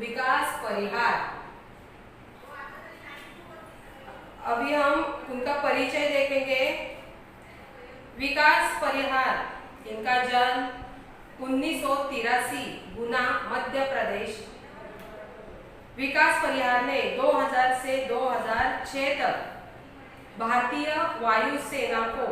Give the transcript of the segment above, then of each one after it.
विकास परिहार। अभी हम उनका परिचय देखेंगे। विकास परिहार, इनका जन्म 1983 गुना मध्य प्रदेश। विकास परिहार ने 2000 से 2006 तक भारतीय वायुसेना को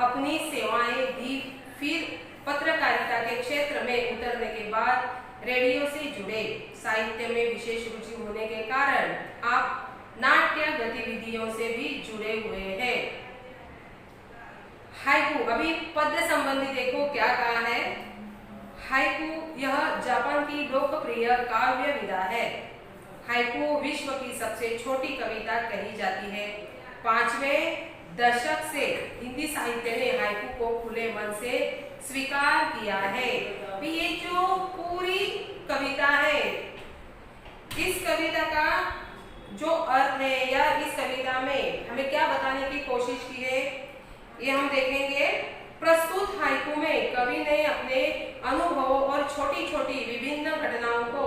अपनी सेवाएं दी। फिर पत्रकारिता के क्षेत्र में उतरने के बाद रेडियो से जुड़े। साहित्य में विशेष रुचि होने के कारण आप नाट्य गतिविधियों से भी जुड़े हुए हैं। हाइकू, अभी पद्य संबंधी देखो क्या कहा है। हाइकू यह जापान की लोकप्रिय काव्य विधा है। हाइकू विश्व की सबसे छोटी कविता कही जाती है। 5वें दशक से हिंदी साहित्य ने हाइकू को खुले मन से स्वीकार किया है। ये जो पूरी कविता है, इस कविता का जो अर्थ है या इस कविता में हमें क्या बताने की कोशिश की है, ये हम देखेंगे। प्रस्तुत हाइकू में कवि ने अपने अनुभवों और छोटी छोटी विभिन्न घटनाओं को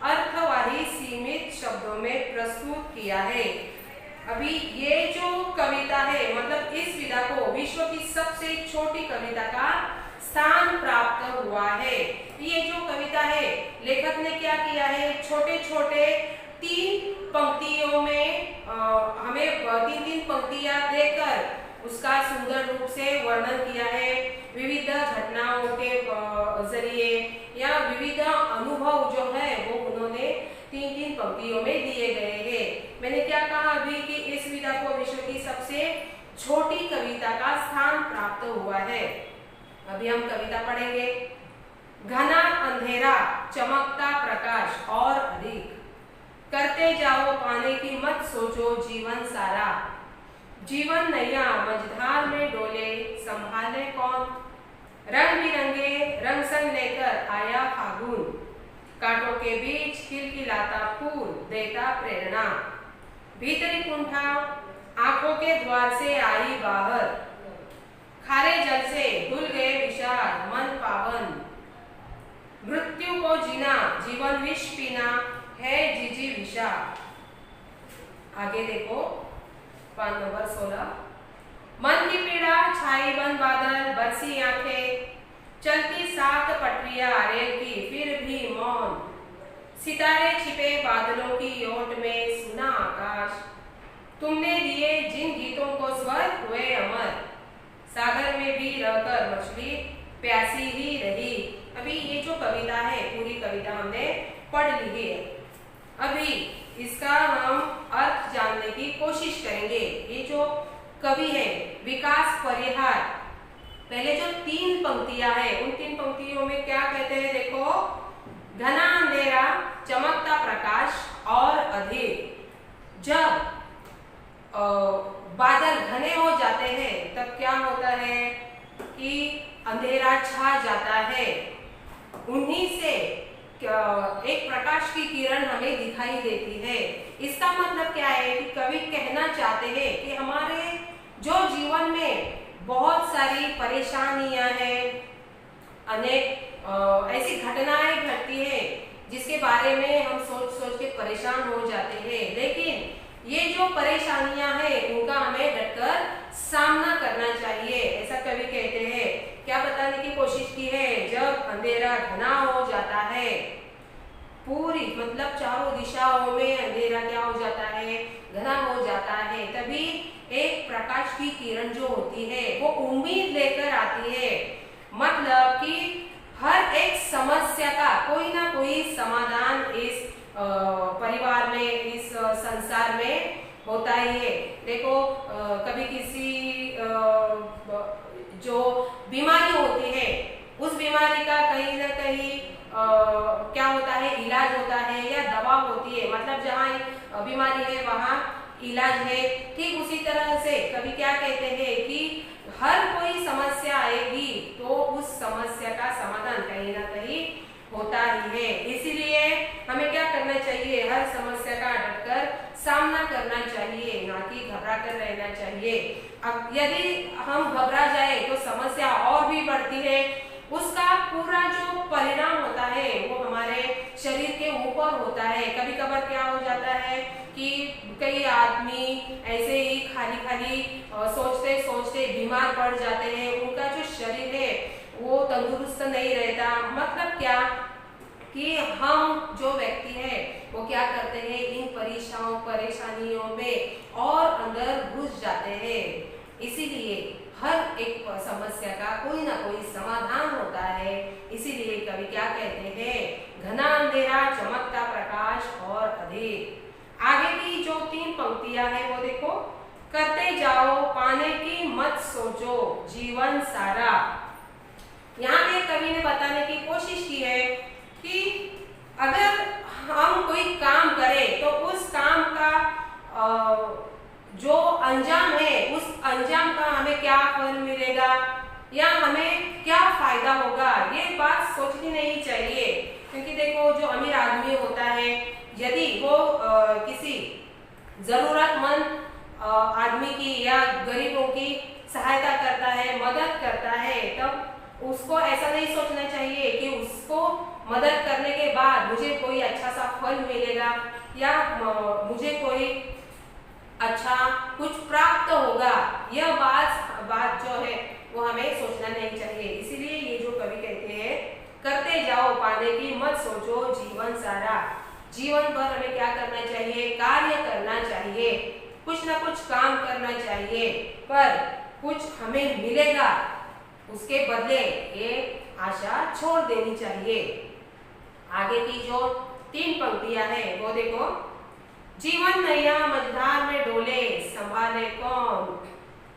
अर्थवाही सीमित शब्दों में प्रस्तुत किया है। अभी ये जो कविता है, मतलब इस विधा को विश्व की सबसे छोटी कविता का स्थान प्राप्त हुआ है। ये जो कविता है, लेखक ने क्या किया है, छोटे छोटे 3 पंक्तियों में हमें 3-3 पंक्तियां देकर उसका सुंदर रूप से वर्णन किया है। विविध घटनाओं के जरिए या विविध अनुभव जो है वो उन्होंने 3-3 पंक्तियों में दिए गए हैं। मैंने क्या कहा अभी कि इस विधा को विश्व की सबसे छोटी कविता का स्थान प्राप्त हुआ है। अभी हम कविता पढ़ेंगे। घना अंधेरा, चमकता प्रकाश और अधिक, करते जाओ पाने की मत सोचो जीवन सारा। जीवन नैया मझधार में डोले, संभाले कौन। रंग बिरंगे रंग संग लेकर आया फागुन, कांटों के बीच खिलखिलाता फूल देता प्रेरणा। भीतरी कुंठा आंखों के द्वार से आई बाहर, खारे जल से धुल गए विषाद मन पावन। मृत्यु को जीना जीवन विष पीना है जीजी विषा। आगे देखो पान नंबर 16। मन की पीड़ा छाई बन बादल, बरसी आंखें, चलती 7 पटरियां रेल की फिर भी मौन। सितारे छिपे बादलों की ओट में सुना आकाश, तुमने दिए जिन गीतों को स्वर हुए अमर। सागर में भी रहकर मछली प्यासी ही रही। अभी ये जो कविता है, पूरी कविता हमने पढ़ ली है। अभी इसका हम अर्थ जानने की कोशिश करेंगे। ये जो कवि है विकास परिहार, पहले जो 3 पंक्तियां हैं उन 3 पंक्तियों में क्या कहते हैं देखो। घना अंधेरा, चमकता प्रकाश और अधिक। जब बादल घने हो जाते हैं तब क्या होता है कि अंधेरा छा जाता है। उन्हीं से एक प्रकाश की किरण हमें दिखाई देती है। इसका मतलब क्या है कि कवि कहना चाहते हैं कि हमारे जो जीवन में बहुत सारी परेशानियां हैं, अनेक ऐसी घटनाएं घटती है जिसके बारे में हम सोच सोच के परेशान हो जाते हैं। लेकिन ये जो परेशानियां हैं उनका हमें डटकर सामना करना चाहिए, ऐसा कवि कहते हैं। क्या बताने की कोशिश की है, जब अंधेरा घना हो जाता है, पूरी मतलब चारों दिशाओं में अंधेरा क्या हो जाता है, घना हो जाता है, तभी एक प्रकाश की किरण जो होती है वो उम्मीद लेकर आती है। मतलब कि हर एक समस्या का कोई ना कोई समाधान इस परिवार में, इस संसार में होता ही है। देखो कभी किसी जो बीमारी होती है उस बीमारी का कहीं ना कहीं क्या होता है, इलाज होता है या दवा होती है। मतलब जहाँ बीमारी है वहाँ इलाज है। ठीक उसी तरह से कभी क्या कहते हैं कि हर कोई समस्या आएगी तो उस समस्या का समाधान कहीं ना कहीं होता ही है। इसीलिए हमें क्या करना चाहिए, हर समस्या का डटकर सामना करना चाहिए, ना कि घबरा कर रहना चाहिए। अब यदि हम घबरा जाए तो समस्या और भी बढ़ती है। उसका पूरा जो परिणाम होता है वो हमारे शरीर के ऊपर होता है। कभी कभार क्या हो जाता है कि कई आदमी ऐसे ही खाली खाली सोचते सोचते बीमार पड़ जाते हैं, उनका जो शरीर है वो तंदुरुस्त नहीं रहता। मतलब क्या कि हम जो व्यक्ति है वो क्या करते हैं, इन परेशानियों में और अंदर घुस जाते हैं। इसीलिए हर एक समस्या का कोई ना कोई समाधान होता है। इसीलिए कवि क्या कहते हैं, घना अंधेरा चमकता प्रकाश और अधिक। आगे की जो 3 पंक्तियां हैं वो देखो, करते जाओ पाने की मत सोचो जीवन सारा। यहाँ पे कवि ने बताने की कोशिश की है कि अगर हम कोई काम करें तो उस काम का जो अंजाम है उस अंजाम का हमें क्या फल मिलेगा या हमें क्या फायदा होगा, ये बात सोचनी नहीं चाहिए। क्योंकि देखो जो अमीर आदमी होता है यदि वो किसी जरूरतमंद आदमी की या गरीबों की सहायता करता है, मदद करता है, तब उसको ऐसा नहीं सोचना चाहिए कि उसको मदद करने के बाद मुझे कोई अच्छा सा फल मिलेगा या मुझे कोई अच्छा कुछ प्राप्त होगा। यह बात जो है वो हमें सोचना नहीं चाहिए। इसीलिए ये जो कवि कहते हैं, करते जाओ पाने की मत सोचो जीवन सारा। जीवन भर हमें क्या करना चाहिए, कार्य करना चाहिए, कुछ ना कुछ काम करना चाहिए, पर कुछ हमें मिलेगा उसके बदले ये आशा छोड़ देनी चाहिए। आगे की जो 3 पंक्तियां हैं वो देखो, जीवन नैया मझधार में डोले संभाले कौन।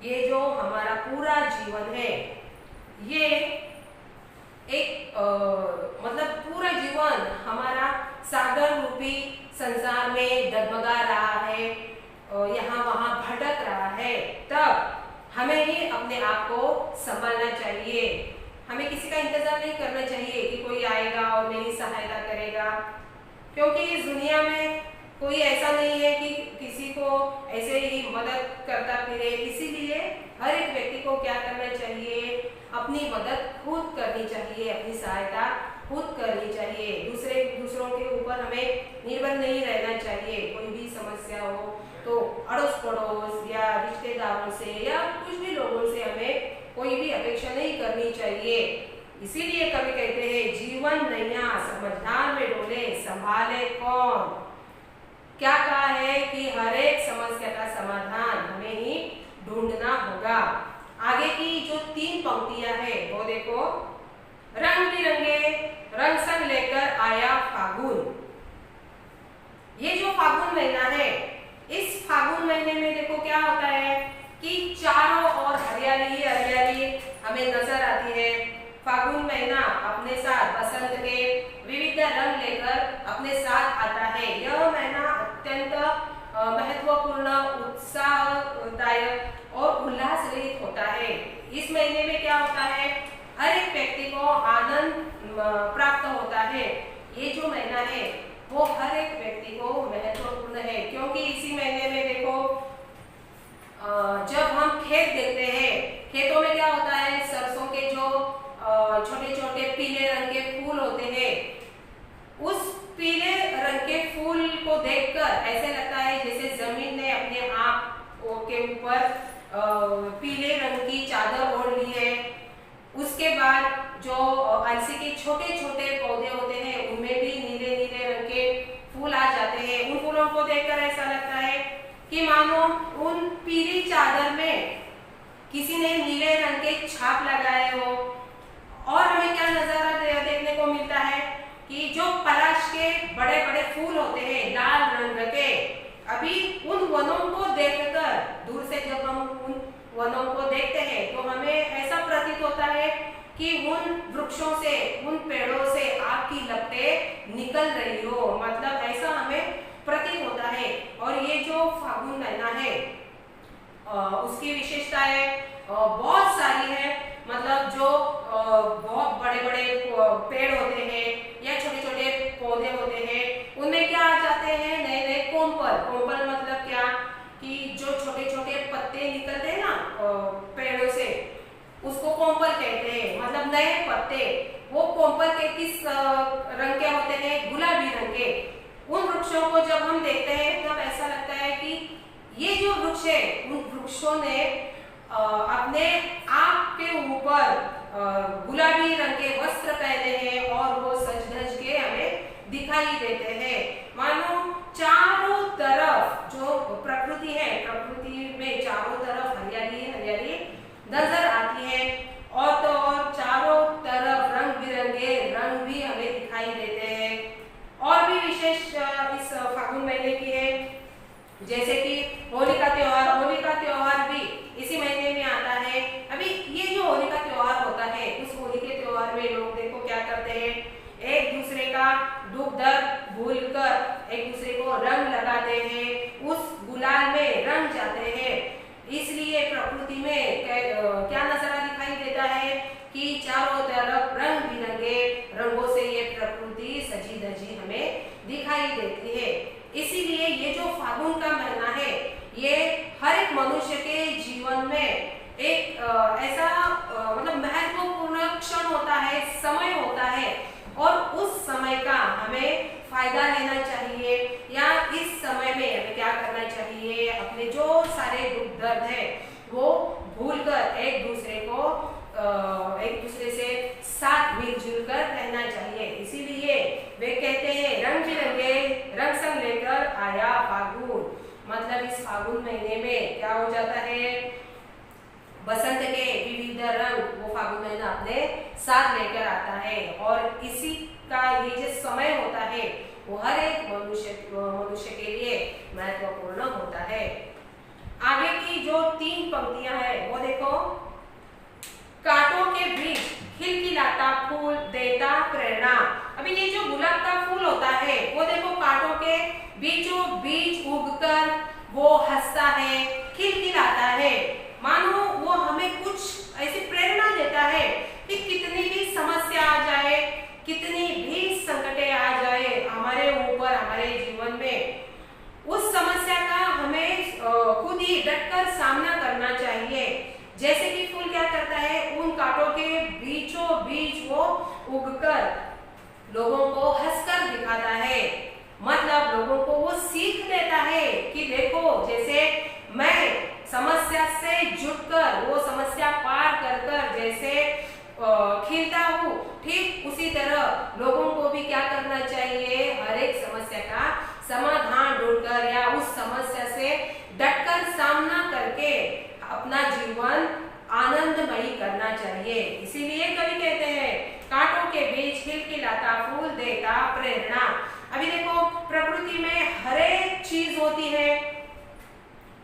ये जो हमारा पूरा जीवन है ये एक मतलब पूरा जीवन हमारा सागर रूपी संसार में डगमगा रहा है, यहाँ वहाँ भटक रहा है, तब हमें ही अपने आप को संभालना चाहिए। हमें किसी का इंतजार नहीं करना चाहिए कि कोई आएगा और मेरी सहायता करेगा, क्योंकि इस दुनिया में कोई ऐसा नहीं है कि किसी को ऐसे ही मदद करता फिरे। इसीलिए हर एक व्यक्ति को क्या करना चाहिए, अपनी मदद खुद करनी चाहिए, अपनी सहायता खुद करनी चाहिए। दूसरों के ऊपर हमें निर्भर नहीं रहना चाहिए। कोई भी समस्या हो तो अड़ोस पड़ोस या रिश्तेदारों से या कुछ भी लोगों से हमें कोई भी अपेक्षा नहीं करनी चाहिए। इसीलिए कवि कहते हैं, जीवन नैया समझदार में डोले संभाले कौन। क्या कहा है कि हर एक समस्या का समाधान हमें ही ढूंढना होगा। आगे की जो 3 पंक्तियां हैं वो देखो, रंग बिरंगे रंग संग लेकर आया फागुन। ये जो फागुन महीना है, इस फागुन महीने में देखो क्या होता है कि चारों ओर हरियाली ही हरियाली हमें नजर आती है। फागुन महीना अपने साथ बसंत के विविध रंग लेकर अपने साथ आता है। यह महीना अत्यंत महत्वपूर्ण, उत्साहदायक और उल्लास रहित होता है। इस महीने में क्या होता है, हर एक व्यक्ति को आनंद प्राप्त होता है। ये जो महीना है वो हर एक व्यक्ति को महत्वपूर्ण है, क्योंकि इसी महीने में देखो जब हम खेत देखते हैं, खेतों में क्या होता है, सरसों के जो छोटे छोटे पीले रंग के फूल होते हैं, उस पीले रंग के फूल को देखकर ऐसे लगता है जैसे जमीन ने अपने आप के ऊपर पीले रंग की चादर ओढ़ ली है। उसके बाद जो अलसी के छोटे छोटे पौधे होते हैं उनमें भी नीले नीले रंग के फूल आ जाते हैं। उन फूलों को देखकर ऐसा लगता है कि मानो उन पीली चादर में किसी ने नीले रंग के छाप लगाए हो। और हमें क्या नजारा देखने को मिलता है कि जो पलाश के बड़े बड़े फूल होते हैं लाल रंग के, अभी उन वनों को देखकर, दूर से जब हम उन वनों को देखते हैं तो हमें ऐसा प्रतीत होता है कि उन वृक्षों से, उन पेड़ों से आग की लपटें निकल रही हो, मतलब ऐसा हमें प्रतीत होता है। और ये जो फागुन महीना है उसकी विशेषताएं बहुत सारी है। मतलब जो बहुत बड़े बड़े पेड़ होते हैं या छोटे छोटे पौधे होते हैं, उनमें क्या आ जाते हैं, नए नए कोम्पल। कोम्पल मतलब क्या कि जो छोटे छोटे पत्ते निकलते हैं ना पेड़ों से, उसको कोम्पल कहते हैं, मतलब नए पत्ते। वो कोम्पल के किस रंग के होते हैं? गुलाबी रंग के। उन वृक्षों को जब हम देखते हैं तब ऐसा लगता है कि ये जो वृक्ष है, उन वृक्षों ने अपने आप के ऊपर गुलाबी रंग के वस्त्र पहने हैं और वो सज धज के हमें दिखाई देते हैं। मानो चारों तरफ जो प्रकृति है, प्रकृति में चारों तरफ हरियाली हरियाली नजर आती है, और तो और चारों तरफ रंग बिरंगे रंग भी हमें दिखाई देते हैं। और भी विशेष इस फागुन महीने की है, जैसे कि होली का त्योहार। होली का त्योहार भी इसी महीने में आता है। अभी ये जो होली का त्योहार होता है, उस होली के त्योहार में लोग देखो क्या करते हैं, एक दूसरे का दुख दर्द भूलकर एक दूसरे को रंग लगाते हैं, उस गुलाल में रंग जाते हैं। इसलिए प्रकृति में क्या नजारा दिखाई देता है कि चारों तरफ रंग बिरंगे रंगों से ये प्रकृति सजी धजी हमें दिखाई देती है। इसीलिए ये जो फागुन का महीना है, ये हर एक मनुष्य के जीवन में एक ऐसा मतलब महत्वपूर्ण क्षण होता है, समय होता है, और उस समय का हमें फायदा लेना चाहिए, या इस समय में हमें क्या करना चाहिए, अपने जो सारे दुख दर्द है वो भूलकर एक दूसरे से साथ मिलजुल कर रहना चाहिए। इसीलिए वे कहते हैं रंग बिरंगे रंग संग लेकर आया फागुन। मतलब इस फागुन महीने में क्या हो जाता है, बसंत के विविध रंग वो फागुन महीना अपने साथ लेकर आता है, और इसी का ये जो समय होता है वो हर एक मनुष्य के लिए महत्वपूर्ण होता है। आगे की जो 3 पंक्तियां हैं वो देखो, कांटों के बीच खिलखिलाता फूल देता प्रेरणा। अभी ये जो गुलाब का फूल होता है वो देखो कांटों के बीचों बीच उगकर वो हंसता है, खिलखिलाता है। मानो वो हमें कुछ ऐसी प्रेरणा देता है कि कितनी भी समस्या आ जाए, कितनी भी संकटें आ जाए हमारे ऊपर, हमारे जीवन में, उस समस्या का हमें खुद ही डटकर सामना करना चाहिए। जैसे कि फूल क्या करता है, उन कांटों के बीचों बीच वो उगकर लोगों को हंसकर दिखाता है। मतलब लोगों को वो सीख देता है कि देखो, जैसे मैं समस्या से जुटकर वो समस्या पार कर कर जैसे खिलता हूँ, ठीक उसी तरह लोगों को भी क्या करना चाहिए, हर एक समस्या का समाधान ढूंढकर या उस समस्या से डटकर सामना करके अपना जीवन आनंदमयी करना चाहिए। इसीलिए कवि कहते हैं कांटों के बीच खिलखिलाता फूल देता प्रेरणा। अभी देखो प्रकृति में हर एक चीज होती है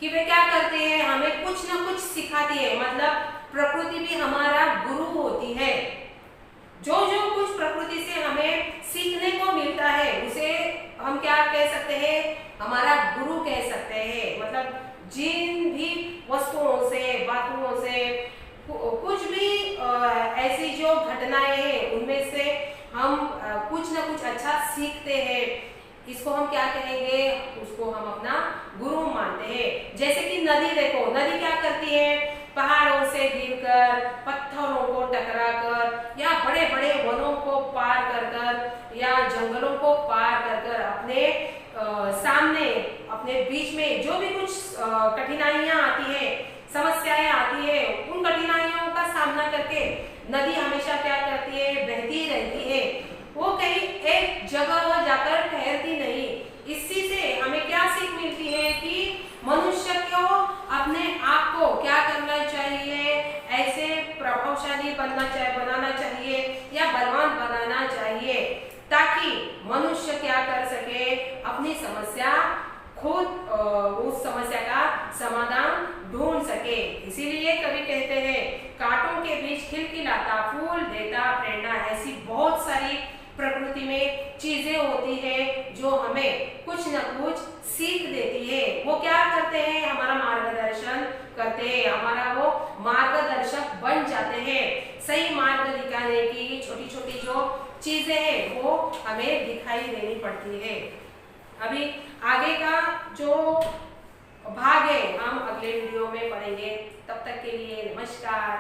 कि वे क्या करते हैं, हमें कुछ ना कुछ सिखाती है। मतलब प्रकृति भी हमारा गुरु होती है। जो जो कुछ प्रकृति से हमें सीखने को मिलता है उसे हम क्या कह सकते हैं, हमारा गुरु कह सकते हैं। मतलब जिन भी वस्तुओं से, बातों से, कुछ भी ऐसी जो घटनाएं हैं उनमें से हम कुछ ना कुछ अच्छा सीखते हैं, इसको हम क्या कहेंगे, उसको हम अपना गुरु मानते हैं। जैसे कि नदी देखो, नदी क्या करती है, पहाड़ों से गिरकर, पत्थरों को टकराकर, या बड़े बड़े वनों को पार कर कर, या जंगलों को पार कर कर अपने सामने, अपने बीच में जो भी कुछ कठिनाइयां आती है, समस्याएं आती है, उन कठिनाइयों का सामना करके नदी हमेशा क्या करती है, बहती रहती है। वो कहीं एक जगह जाकर ठहरती नहीं। इसी से हमें क्या सीख मिलती है कि मनुष्य को अपने आप को क्या करना चाहिए, ऐसे प्रभावशाली बनाना चाहिए या बलवान बनाना चाहिए, ताकि मनुष्य क्या कर सके, अपनी समस्या खुद उस समस्या का समाधान ढूंढ सके। इसीलिए कवि कहते हैं कांटों के बीच खिलखिलाता फूल देता प्रेरणा। ऐसी बहुत सारी प्रकृति में चीजें होती है जो हमें कुछ न कुछ सीख देती है। वो क्या करते हैं, हमारा मार्गदर्शन करते हैं, हमारा वो मार्गदर्शक बन जाते हैं। सही मार्ग दिखाने की छोटी छोटी जो चीजें हैं वो हमें दिखाई देनी पड़ती है। अभी आगे का जो भाग है हम अगले वीडियो में पढ़ेंगे। तब तक के लिए नमस्कार।